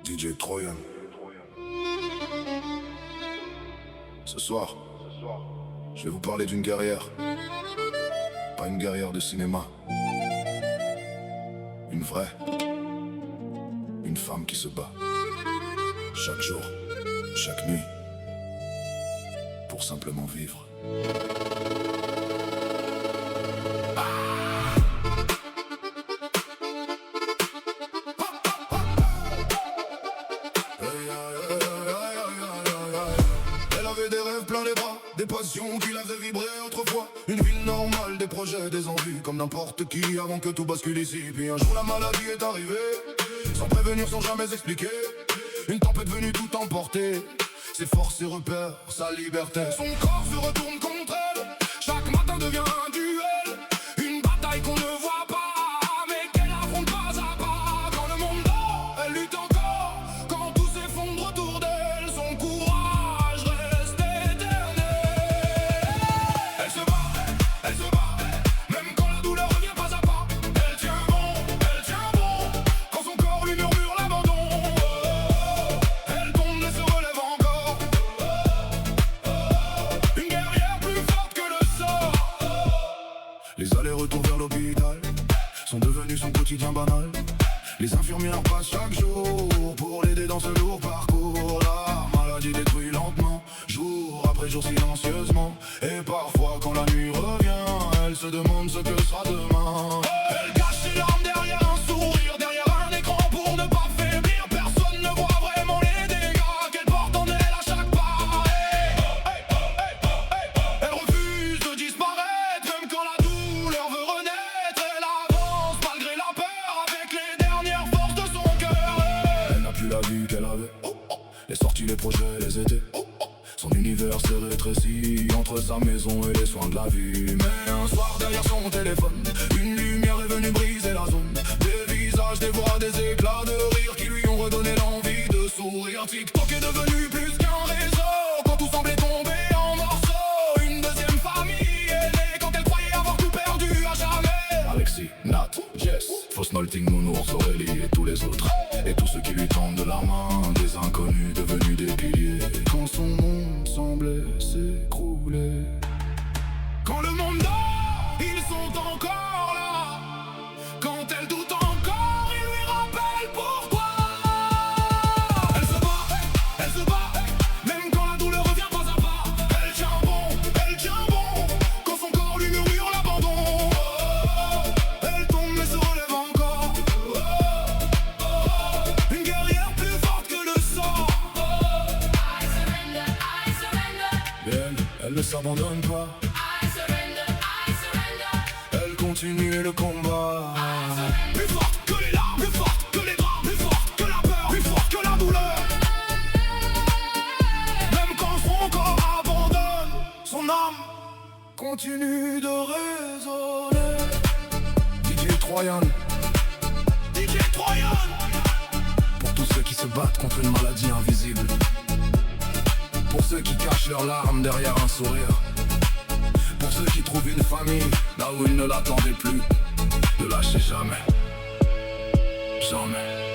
DJ Troyan. Ce soir, je vais vous parler d'une guerrière. Pas une guerrière de cinéma. Une vraie. Une femme qui se bat. Chaque jour, chaque nuit. Pour simplement vivre. Elle avait des rêves plein les bras, des passions qui la faisaient vibrer autrefois. Une ville normale, des projets, des envies, comme n'importe qui avant que tout bascule ici. Puis un jour la maladie est arrivée, sans prévenir, sans jamais expliquer. Une tempête venue tout emporter, ses forces, ses repères, sa liberté. Son corps se retourne contre elle, chaque matin devient un duel. Une bataille qu'on ne voit pas, mais qu'elle affronte pas à pas. Quand le monde dort, elle lutte encore. Quand tout s'effondre autour d'elle, son courage reste éternel. Elle se bat, même quand la douleur revient pas à pas. Elle tient bon, quand son corps lui murmure l'abandon. Elle tombe mais se relève encore. Une guerrière plus forte que le sort. Les allers-retours vers l'hôpital sont devenus son quotidien banal. Les infirmières passent chaque jour pour l'aider dans ce lourd parcours. La maladie détruit lentement, jour après jour silencieusement. Et parfois quand la nuit revient, elle se demande ce que sera demain. Elle cache ses larmes derrière un sourire, derrière un écran pour ne pas faiblir. Personne ne voit vraiment les dégâts qu'elle porte en elle à chaque pas. Elle refuse de disparaître, même quand la douleur veut renaître. Elle avance malgré la peur, avec les dernières forces de son cœur. Elle n'a plus la vie qu'elle avait, les sorties, les projets, les étés. Son univers s'est rétréci entre sa maison et les soins de la vie. Mais un soir derrière son téléphone, une lumière est venue briser la zone. Des visages, des voix, des éclats de rire qui lui ont redonné l'envie de sourire. TikTok est devenu plus qu'un réseau, quand tout semblait tomber en morceaux. Une deuxième famille est née quand elle croyait avoir tout perdu à jamais. Alexis, Nat, Jess, Fausse Nolting, Nounours, Aurélie et tous les autres. Et tous ceux qui lui tendent de la main, des inconnus devenus des piliers. Quand son monde semblait s'écrouler, quand le monde dort, ils sont encore là. Quand elle doute encore, ils lui rappellent pourquoi. Elle se bat, même quand la douleur revient pas à pas. Elle tient bon, quand son corps lui murmure l'abandon. Elle tombe mais se relève encore. Une guerrière plus forte que le sort. Elle ne s'abandonne pas. Elle continue le combat. Plus forte que les larmes, plus forte que les drames, plus forte que la peur, plus forte que la douleur. Même quand son corps abandonne, son âme continue de résonner. DJ Troyan. Pour tous ceux qui se battent contre une maladie invisible. Pour ceux qui cachent leurs larmes derrière un sourire. Pour ceux qui trouvent une famille là où ils ne l'attendaient plus. Ne lâchez jamais. Jamais.